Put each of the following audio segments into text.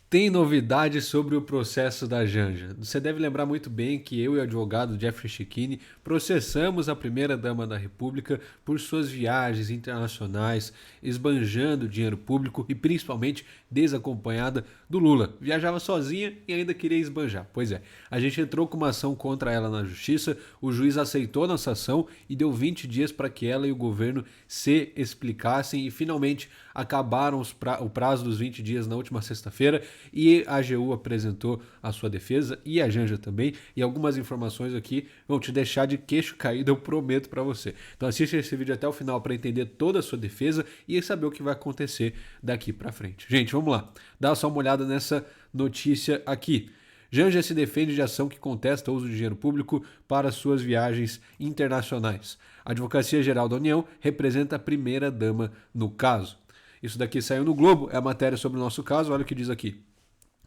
Tem novidade sobre o processo da Janja. Você deve lembrar muito bem que eu e o advogado Jeffrey Checchini processamos a primeira-dama da República por suas viagens internacionais, esbanjando dinheiro público e principalmente desacompanhada do Lula. Viajava sozinha e ainda queria esbanjar. Pois é, a gente entrou com uma ação contra ela na justiça, o juiz aceitou nossa ação e deu 20 dias para que ela e o governo se explicassem e finalmente acabaram o prazo dos 20 dias na última sexta-feira e a AGU apresentou a sua defesa e a Janja também, e algumas informações aqui vão te deixar de queixo caído, eu prometo para você. Então assiste esse vídeo até o final para entender toda a sua defesa e saber o que vai acontecer daqui para frente. Gente, vamos lá. Dá só uma olhada nessa notícia aqui. Janja se defende de ação que contesta o uso de dinheiro público para suas viagens internacionais. A Advocacia Geral da União representa a primeira-dama no caso. Isso daqui saiu no Globo, é a matéria sobre o nosso caso, olha o que diz aqui.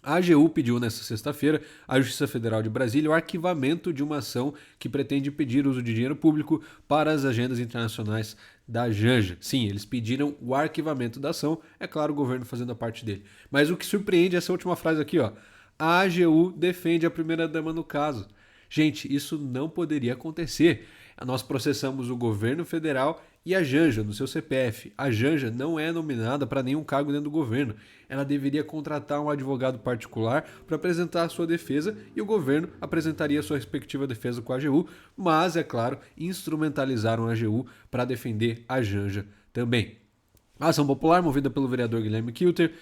A AGU pediu nesta sexta-feira à Justiça Federal de Brasília o arquivamento de uma ação que pretende impedir o uso de dinheiro público para as agendas internacionais da Janja. Sim, eles pediram o arquivamento da ação, é claro, o governo fazendo a parte dele. Mas o que surpreende é essa última frase aqui, ó. A AGU defende a primeira-dama no caso. Gente, isso não poderia acontecer. Nós processamos o governo federal e a Janja no seu CPF. A Janja não é nominada para nenhum cargo dentro do governo. Ela deveria contratar um advogado particular para apresentar a sua defesa e o governo apresentaria a sua respectiva defesa com a AGU, mas, é claro, instrumentalizaram a AGU para defender a Janja também. A ação popular, movida pelo vereador Guilherme Kilter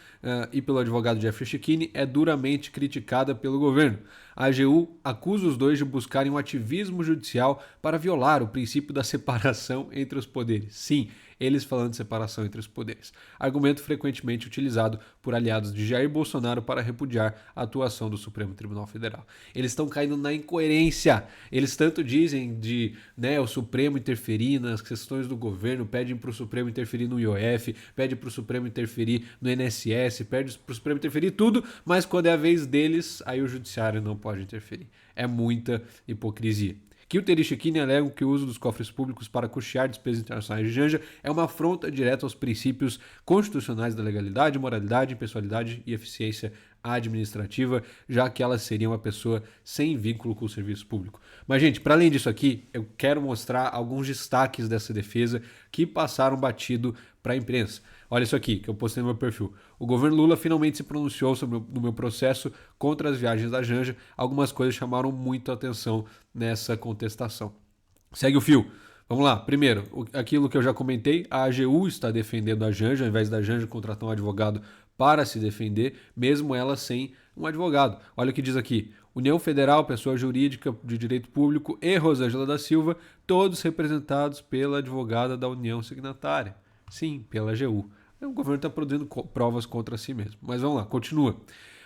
e pelo advogado Jeffrey Checchini, é duramente criticada pelo governo. A AGU acusa os dois de buscarem um ativismo judicial para violar o princípio da separação entre os poderes. Sim, eles falando de separação entre os poderes. Argumento frequentemente utilizado por aliados de Jair Bolsonaro para repudiar a atuação do Supremo Tribunal Federal. Eles estão caindo na incoerência. Eles tanto dizem de o Supremo interferir nas questões do governo, pedem para o Supremo interferir no IOF, pede para o Supremo interferir no INSS, pede para o Supremo interferir tudo, mas quando é a vez deles, aí o judiciário não pode interferir. É muita hipocrisia. Kilter e Checchini alegam que o uso dos cofres públicos para custear despesas internacionais de Janja é uma afronta direta aos princípios constitucionais da legalidade, moralidade, impessoalidade e eficiência administrativa, já que ela seria uma pessoa sem vínculo com o serviço público. Mas, gente, para além disso aqui, eu quero mostrar alguns destaques dessa defesa que passaram batido para a imprensa. Olha isso aqui, que eu postei no meu perfil. O governo Lula finalmente se pronunciou sobre o meu processo contra as viagens da Janja. Algumas coisas chamaram muito a atenção nessa contestação. Segue o fio. Vamos lá. Primeiro, aquilo que eu já comentei, a AGU está defendendo a Janja, ao invés da Janja contratar um advogado para se defender, mesmo ela sem um advogado. Olha o que diz aqui. União Federal, pessoa jurídica de direito público e Rosângela da Silva, todos representados pela advogada da União signatária. Sim, pela AGU. O governo está produzindo provas contra si mesmo. Mas vamos lá, continua.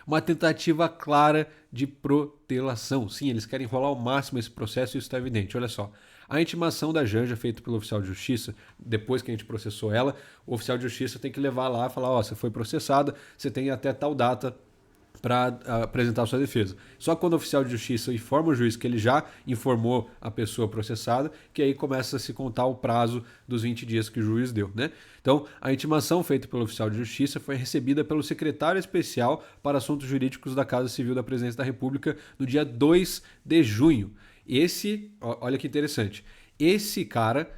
Uma tentativa clara de protelação. Sim, eles querem enrolar ao máximo esse processo e isso está evidente. Olha só. A intimação da Janja feita pelo oficial de justiça, depois que a gente processou ela, o oficial de justiça tem que levar lá e falar, ó, você foi processada, você tem até tal data para apresentar a sua defesa. Só quando o oficial de justiça informa o juiz que ele já informou a pessoa processada, que aí começa a se contar o prazo dos 20 dias que o juiz deu, né? Então, a intimação feita pelo oficial de justiça foi recebida pelo secretário especial para assuntos jurídicos da Casa Civil da Presidência da República no dia 2 de junho. Olha que interessante, esse cara,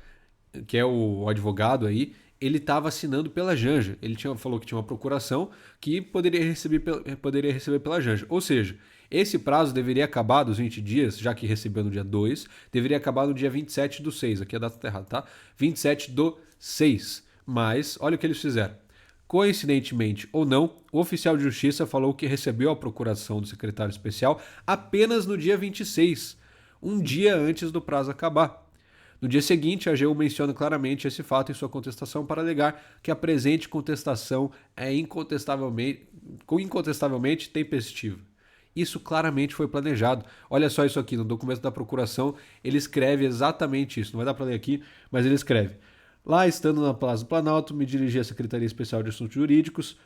que é o advogado aí, ele estava assinando pela Janja. Ele falou que tinha uma procuração que poderia receber pela Janja. Ou seja, esse prazo deveria acabar dos 20 dias, já que recebeu no dia 2, deveria acabar no dia 27/6. Aqui a data está errada, tá? 27/6. Mas, olha o que eles fizeram. Coincidentemente ou não, o oficial de justiça falou que recebeu a procuração do secretário especial apenas no dia 26, um dia antes do prazo acabar. No dia seguinte, a AGU menciona claramente esse fato em sua contestação para alegar que a presente contestação é incontestavelmente tempestiva. Isso claramente foi planejado. Olha só isso aqui, no documento da procuração, ele escreve exatamente isso. Não vai dar para ler aqui, mas ele escreve. Lá, estando na Plaza do Planalto, me dirigi à Secretaria Especial de Assuntos Jurídicos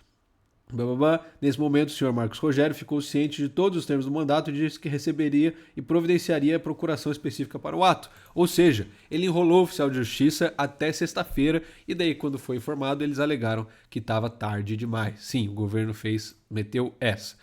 Blá. Nesse momento, o senhor Marcos Rogério ficou ciente de todos os termos do mandato e disse que receberia e providenciaria a procuração específica para o ato. Ou seja, ele enrolou o oficial de justiça até sexta-feira e daí, quando foi informado, eles alegaram que estava tarde demais. Sim, o governo meteu essa.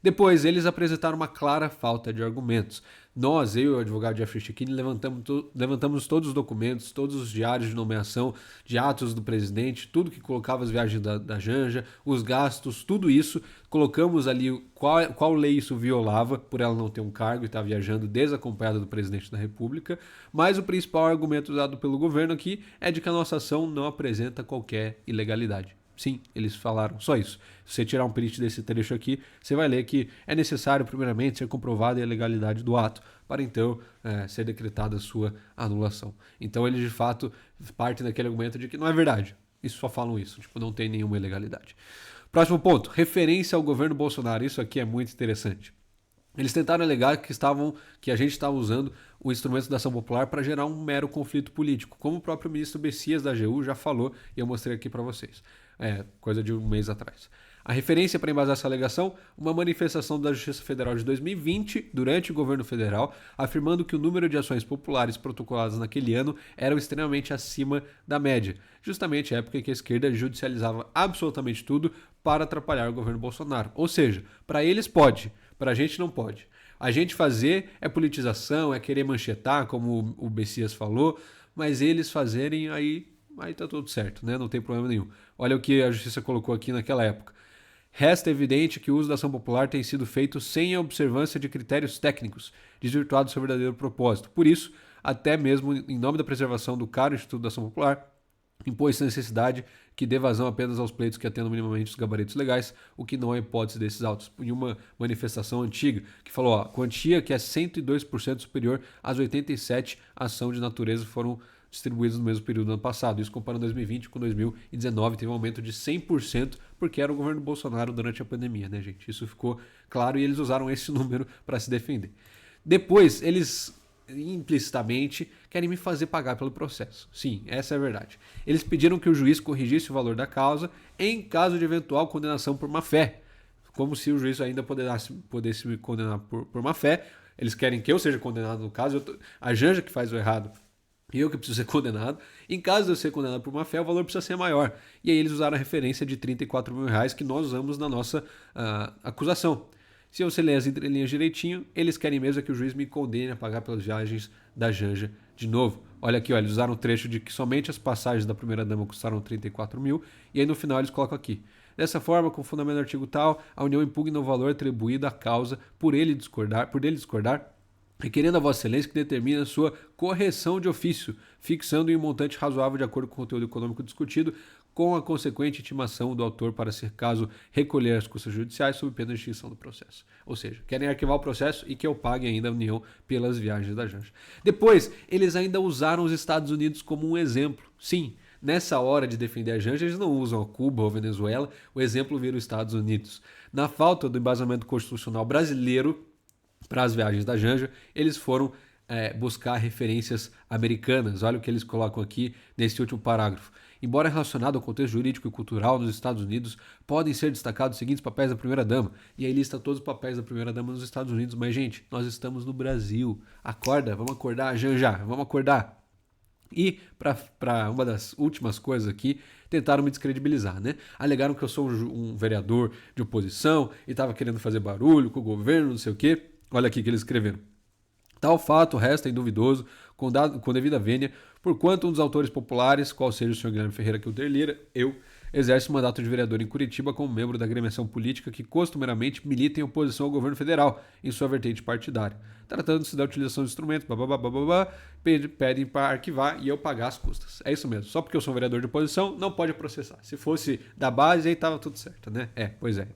Depois, eles apresentaram uma clara falta de argumentos. Nós, eu e o advogado Jeffrey Checchini, levantamos todos os documentos, todos os diários de nomeação, de atos do presidente, tudo que colocava as viagens da Janja, os gastos, tudo isso. Colocamos ali qual lei isso violava, por ela não ter um cargo e estar viajando desacompanhada do presidente da República. Mas o principal argumento usado pelo governo aqui é de que a nossa ação não apresenta qualquer ilegalidade. Sim, eles falaram só isso. Se você tirar um print desse trecho aqui, você vai ler que é necessário, primeiramente, ser comprovada a legalidade do ato, para então ser decretada a sua anulação. Então eles, de fato, partem daquele argumento de que não é verdade. Isso só falam isso, tipo, não tem nenhuma ilegalidade. Próximo ponto, referência ao governo Bolsonaro. Isso aqui é muito interessante. Eles tentaram alegar que a gente estava usando o instrumento da ação popular para gerar um mero conflito político, como o próprio ministro Bessias da AGU já falou e eu mostrei aqui para vocês. Coisa de um mês atrás. A referência para embasar essa alegação, uma manifestação da Justiça Federal de 2020, durante o governo federal, afirmando que o número de ações populares protocoladas naquele ano era extremamente acima da média, justamente a época em que a esquerda judicializava absolutamente tudo para atrapalhar o governo Bolsonaro. Ou seja, para eles pode, para a gente não pode. A gente fazer é politização, é querer manchetar, como o Bessias falou, mas eles fazerem aí tá tudo certo, né? Não tem problema nenhum. Olha o que a justiça colocou aqui naquela época. Resta evidente que o uso da ação popular tem sido feito sem a observância de critérios técnicos, desvirtuando seu verdadeiro propósito. Por isso, até mesmo em nome da preservação do caro Instituto da Ação Popular, impôs-se a necessidade que dê vazão apenas aos pleitos que atendam minimamente os gabaritos legais, o que não é hipótese desses autos. Em uma manifestação antiga que falou, quantia que é 102% superior às 87 ações de natureza foram distribuídos no mesmo período do ano passado. Isso comparando 2020 com 2019, teve um aumento de 100%, porque era o governo Bolsonaro durante a pandemia, né, gente? Isso ficou claro e eles usaram esse número para se defender. Depois, eles implicitamente querem me fazer pagar pelo processo. Sim, essa é a verdade. Eles pediram que o juiz corrigisse o valor da causa em caso de eventual condenação por má-fé. Como se o juiz ainda pudesse me condenar por má-fé. Eles querem que eu seja condenado no caso. A Janja que faz o errado e eu que preciso ser condenado. Em caso de eu ser condenado por má-fé, o valor precisa ser maior. E aí eles usaram a referência de R$34 mil que nós usamos na nossa acusação. Se você ler as entrelinhas direitinho, eles querem mesmo que o juiz me condene a pagar pelas viagens da Janja de novo. Olha aqui, eles usaram um trecho de que somente as passagens da primeira-dama custaram 34 mil, e aí no final eles colocam aqui. Dessa forma, com fundamento no artigo tal, a União impugna o valor atribuído à causa por dele discordar, requerendo a Vossa Excelência que determine a sua correção de ofício, fixando em um montante razoável de acordo com o conteúdo econômico discutido, com a consequente intimação do autor para, ser caso, recolher as custas judiciais sob pena de extinção do processo. Ou seja, querem arquivar o processo e que eu pague ainda a União pelas viagens da Janja. Depois, eles ainda usaram os Estados Unidos como um exemplo. Sim, nessa hora de defender a Janja, eles não usam a Cuba ou a Venezuela, o exemplo vira os Estados Unidos. Na falta do embasamento constitucional brasileiro para as viagens da Janja, eles foram buscar referências americanas. Olha o que eles colocam aqui nesse último parágrafo. Embora relacionado ao contexto jurídico e cultural nos Estados Unidos, podem ser destacados os seguintes papéis da primeira-dama. E aí lista todos os papéis da primeira-dama nos Estados Unidos. Mas, gente, nós estamos no Brasil. Acorda, vamos acordar, Janja, vamos acordar. E, para uma das últimas coisas aqui, tentaram me descredibilizar, né? Alegaram que eu sou um vereador de oposição e estava querendo fazer barulho com o governo, não sei o quê. Olha aqui que eles escreveram. Tal fato resta induvidoso, com devida vênia, porquanto um dos autores populares, qual seja o senhor Guilherme Ferreira Kilter Lira, eu, exerce o mandato de vereador em Curitiba como membro da agremiação política que costumeiramente milita em oposição ao governo federal, em sua vertente partidária. Tratando-se da utilização de instrumentos, pedem para arquivar e eu pagar as custas. É isso mesmo. Só porque eu sou um vereador de oposição, não pode processar. Se fosse da base, aí tava tudo certo, né? Pois é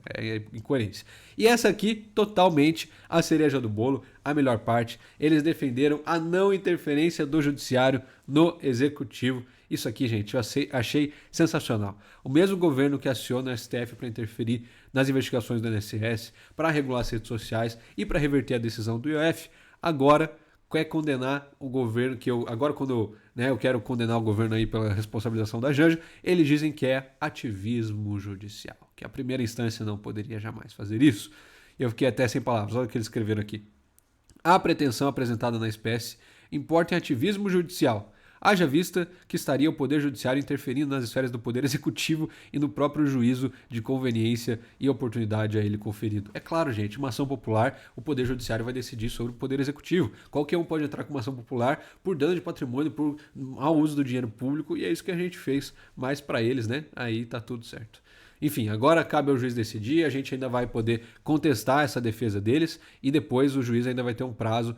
incoerência. E essa aqui, totalmente a cereja do bolo, a melhor parte. Eles defenderam a não interferência do judiciário no executivo. Isso aqui, gente, eu achei sensacional. O mesmo governo que aciona o STF para interferir nas investigações do INSS, para regular as redes sociais e para reverter a decisão do IOF, agora quer condenar o governo, que agora quando eu quero condenar o governo aí pela responsabilização da Janja, eles dizem que é ativismo judicial, que a primeira instância não poderia jamais fazer isso. Eu fiquei até sem palavras, olha o que eles escreveram aqui. A pretensão apresentada na espécie importa em ativismo judicial, haja vista que estaria o Poder Judiciário interferindo nas esferas do Poder Executivo e no próprio juízo de conveniência e oportunidade a ele conferido. É claro, gente, uma ação popular, o Poder Judiciário vai decidir sobre o Poder Executivo. Qualquer um pode entrar com uma ação popular por dano de patrimônio, por mau uso do dinheiro público, e é isso que a gente fez. Mas para eles, né, aí tá tudo certo. Enfim, agora cabe ao juiz decidir, a gente ainda vai poder contestar essa defesa deles e depois o juiz ainda vai ter um prazo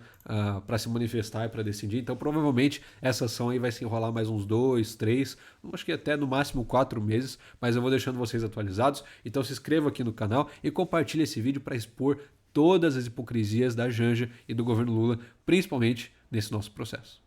para se manifestar e para decidir. Então, provavelmente, essa ação aí vai se enrolar mais uns 2, 3, acho que até no máximo 4 meses, mas eu vou deixando vocês atualizados. Então, se inscreva aqui no canal e compartilhe esse vídeo para expor todas as hipocrisias da Janja e do governo Lula, principalmente nesse nosso processo.